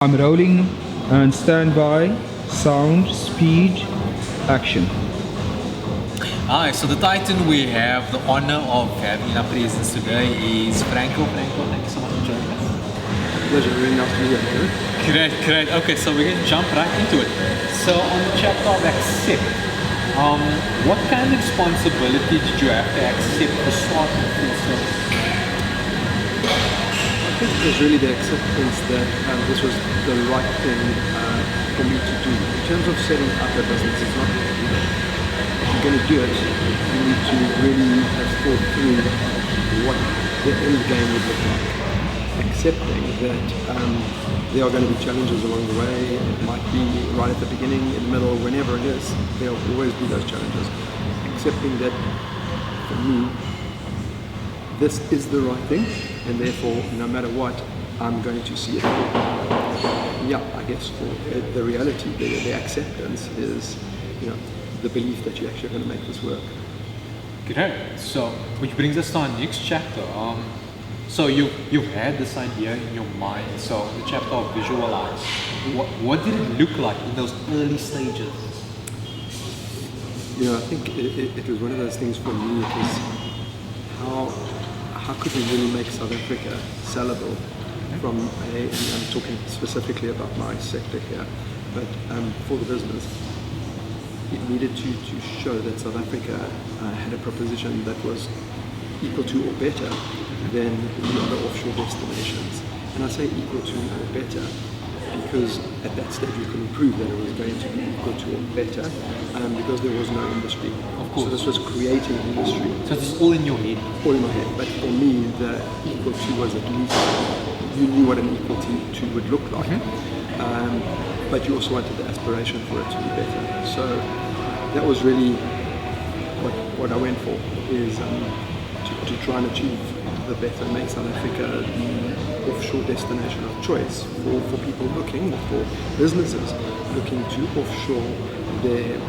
I'm rolling and standby, sound, speed, action. Hi, so the Titan we have the honor of having in our presence today is Franco. Franco, thank you so much for joining us. Pleasure, really nice to meet you. Great. Okay, so we're going to jump right into it. So on the chapter of accept, what kind of responsibility did you have to accept for starting full service? I think it was really the acceptance that this was the right thing for me to do. In terms of setting up a business, it's not, if you're going to do it, you need to really have thought through what the end game would look like. Accepting that there are going to be challenges along the way. It might be right at the beginning, in the middle, whenever it is, there will always be those challenges. Accepting that, for me, this is the right thing, and therefore, no matter what, I'm going to see it through. Yeah, I guess the reality, the acceptance is, the belief that you're actually going to make this work. Great. So, which brings us to our next chapter. So you've had this idea in your mind. So the chapter of visualize. What did it look like in those early stages? I think it was one of those things for me. It was how could we really make South Africa sellable from and I'm talking specifically about my sector here, but for the business, it needed to show that South Africa had a proposition that was equal to or better than the other offshore destinations. And I say equal to or better because at that stage we couldn't prove that it was going to be equal to or better because there was no industry. Of course. So this was creating industry. So it's all in your head. All in my head. But for me, the equal to was at least, you knew what an equal to would look like. But you also wanted the aspiration for it to be better. So that was really what I went for, is to try and achieve the better, make South Africa the offshore destination of choice for people looking, for businesses looking to offshore their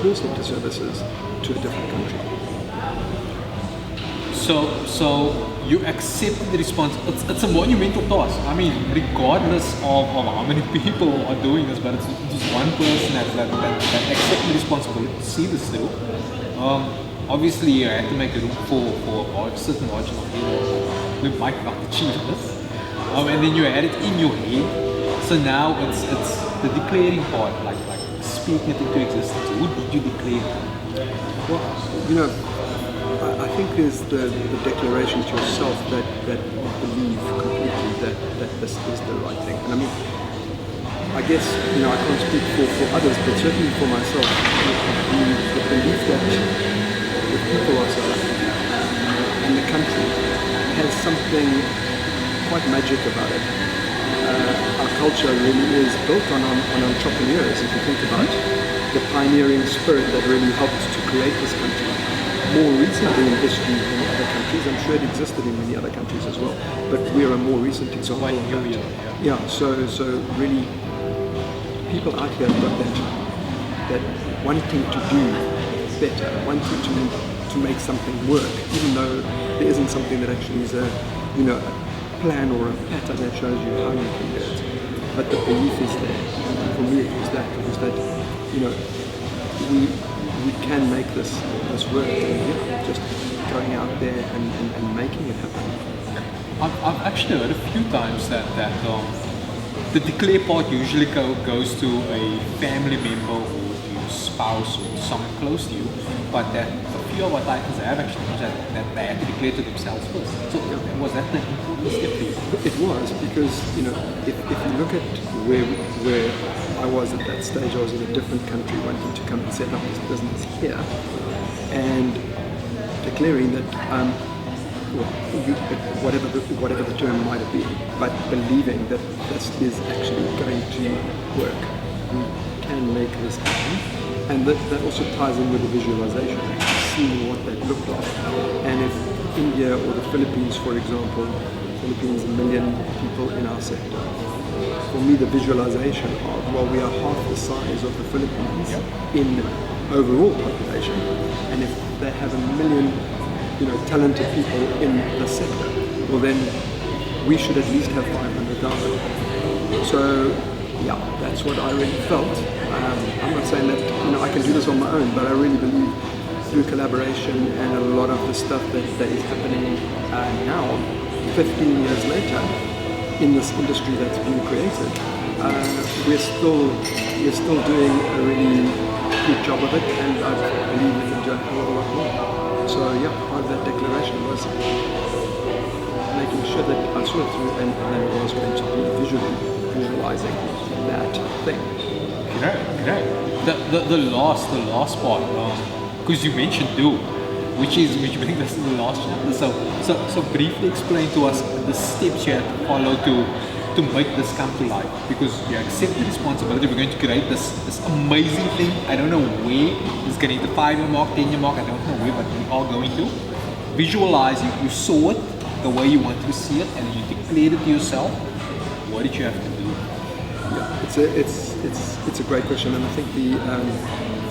call center services to a different country. So you accepted the response. It's a monumental task. I mean, regardless of how many people are doing this, but it's just one person that accepted the responsibility to see this through. Obviously, you had to make room for a certain margin of error. We might not achieve this. And then you had it in your head. So now it's the declaring part, like speaking it into existence. Who did you declare to? Well, I think there's the declaration to yourself that you believe completely that this is the right thing. And I mean, I guess, I can't speak for others, but certainly for myself, the belief that the people of South Africa and the country has something quite magic about it. Our culture really is built on entrepreneurs, if you think about the pioneering spirit that really helped to create this country. More recently in history than other countries, I'm sure it existed in many other countries as well, but we're a more recent example of that. Yeah, so really, people out here have got that wanting to do better, wanting to make something work, even though there isn't something that actually is a plan or a pattern that shows you how you can do it. But the belief is there. And for me, it was that we can make this work, and just going out there and making it happen. I've actually heard a few times that the declare part usually goes to a family member or to your spouse or someone close to you, but that a few of our Titans have actually that they had to declare to themselves first. So was that the important step for you? It was, because if you look at where I was at that stage, I was in a different country wanting to come and set up this business here, and declaring that whatever the term might have been, but believing that this is actually going to work. We can make this happen, and that also ties in with the visualization, seeing what that looked like. And if India or the Philippines, for example, Philippines, 1 million people in our sector. For me, the visualization of, we are half the size of the Philippines in overall population, and if they have 1 million, talented people in the sector, well then we should at least have 500,000. So yeah, that's what I really felt. I'm not saying that I can do this on my own, but I really believe through collaboration and a lot of the stuff that is happening now, 15 years later, in this industry that's being created, we're still doing a really good job of it, and I believe we can do a hell of a lot more. So yeah, part of that declaration was making sure that I saw it through, and then it was going to be visualizing that thing. Great. The last part, because you mentioned do, which brings us to the last chapter. So briefly explain to us the steps you have to follow to make this come to life, because you accept the responsibility. We're going to create this amazing thing. I don't know where it's going to hit the 5-year mark, 10-year mark. I don't know where, but we are going to visualize it. You saw it the way you wanted to see it, and you declared it to yourself. What did you have to do? Yeah, it's a great question, and I think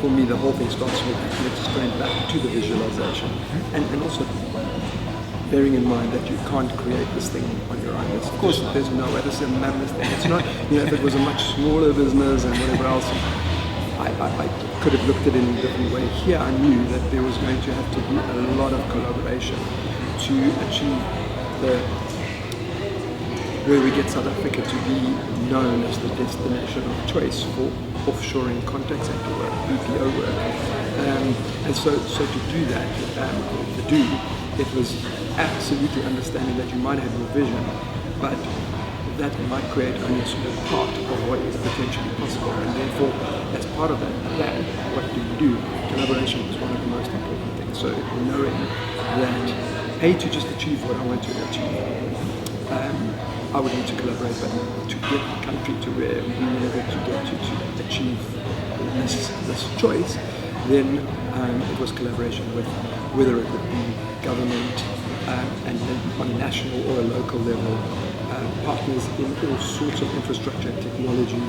for me the whole thing starts with just going back to the visualization, and also bearing in mind that you can't create this thing on your own. Of course, there's no way. This is a madness thing. It's not. If it was a much smaller business and whatever else, I could have looked at it in a different way. Here, I knew that there was going to have to be a lot of collaboration to achieve where we get South Africa to be known as the destination of choice for offshoring contact center work, BPO work. And so to do that, it was absolutely understanding that you might have your vision, but that might create only a small part of what is potentially possible. And therefore, as part of that plan, what do you do? Collaboration is one of the most important things. So knowing that, to just achieve what I want to achieve, I would need to collaborate, but to get the country to where we needed to get to achieve this choice, then it was collaboration with whether it would be government and then on a national or a local level, partners in all sorts of infrastructure, technology,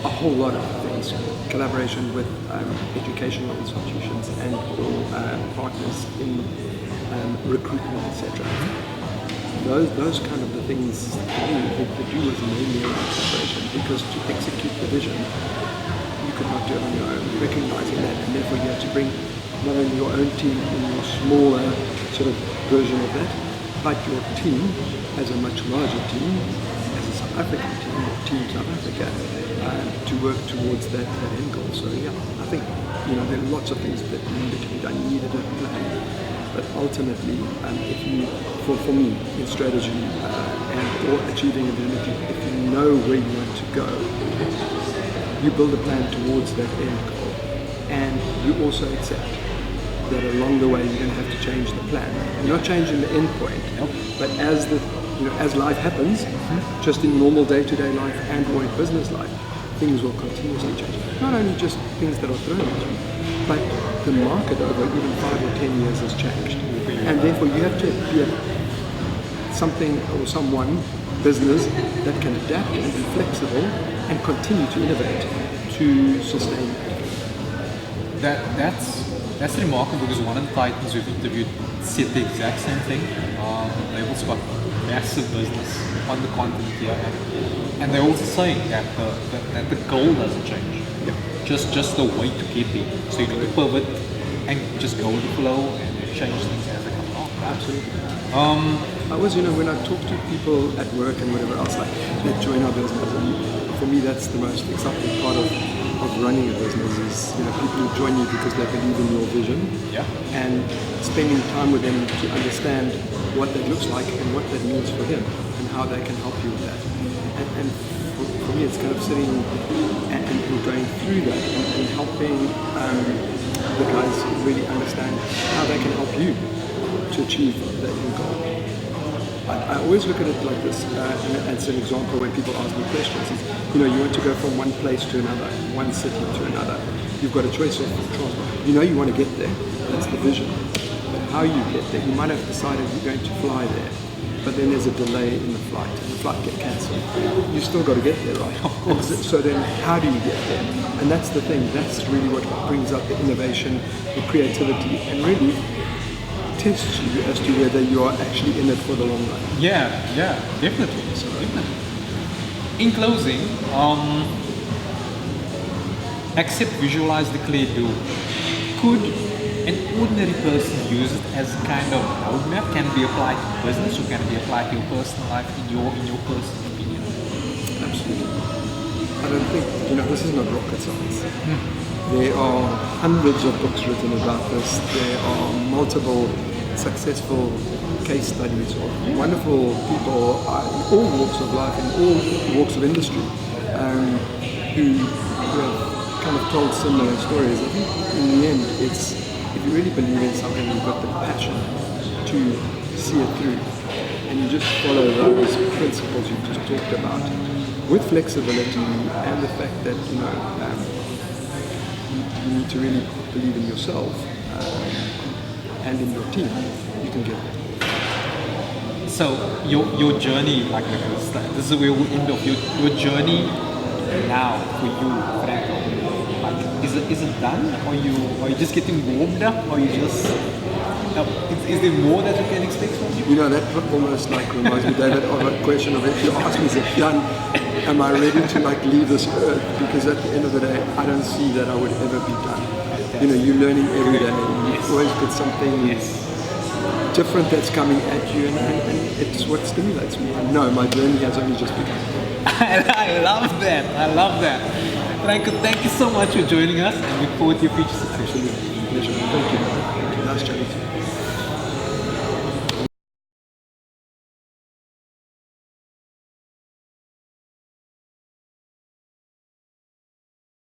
a whole lot of things, collaboration with educational institutions and all partners in recruitment, etc. Those kind of the things, the do was mainly around collaboration, because to execute the vision, you could not do it on your own, recognizing that, and therefore you had to bring not only your own team in your smaller sort of version of that, but your team as a much larger team, as a South African team, or Team South Africa, to work towards that end goal. So yeah, I think there are lots of things that needed to be done, needed a plan. But ultimately, if you, for me, in strategy and or achieving a vision, if you know where you want to go, you build a plan towards that end goal, and you also accept that along the way you're going to have to change the plan. You're not changing the end point, but as as life happens, just in normal day-to-day life and or in business life, things will continuously change. Not only just things that are thrown at you, but the market over even 5 or 10 years has changed. And therefore you have to be something or someone, business, that can adapt and be flexible and continue to innovate to sustain that. That's remarkable, because one of the Titans we've interviewed said the exact same thing. They've also got massive business on the continent here, and they're also saying that the goal doesn't change. Yeah. Just the way to get there. So you need to pivot and just go with the flow and change things as they come along. Absolutely. I was, when I talk to people at work and whatever else, like they join our business, and for me that's the most exciting part of running a business is, people who join you because they believe in your vision, and spending time with them to understand what that looks like and what that means for them and how they can help you with that. And for me, it's kind of sitting and going through that and helping the guys really understand how they can help you to achieve that end goal. I always look at it like this, and it's an example when people ask me questions. Is, you want to go from one place to another, one city to another. You've got a choice of transport. You want to get there. That's the vision. But how you get there, you might have decided you're going to fly there, but then there's a delay in the flight, and the flight gets cancelled. You still got to get there, right? So then, how do you get there? And that's the thing. That's really what brings up the innovation, the creativity, and really tests you as to whether you are actually in it for the long run. Yeah, definitely. So, definitely. in closing, accept, visualize, declare, do. Could an ordinary person use it as a kind of roadmap? Can it be applied to business, or can it be applied to your personal life in your personal opinion? Absolutely. I don't think, this is not rocket science. There are hundreds of books written about this. There are multiple successful case studies of wonderful people in all walks of life, in all walks of industry, who have kind of told similar stories. I think in the end, it's if you really believe in something, you've got the passion to see it through, and you just follow those principles you just talked about, with flexibility and the fact that you need to really believe in yourself and in your team. You can get it. So your journey, like this is where we end off. Your journey now for you, Franco. Like, is it done? Or are you just getting warmed up? Or you just is there more that you can expect from you? That almost like reminds me, David, of a question of if you ask me, is it done? Am I ready to leave this earth? Because at the end of the day, I don't see that I would ever be done. You're learning every day. You always get something different that's coming at you, and it's what stimulates me. And no, my journey has only just begun. I love that. I love that. Franco, thank you so much for joining us, and look forward to your future success. Absolutely. Pleasure. Thank you. Nice chatting to you.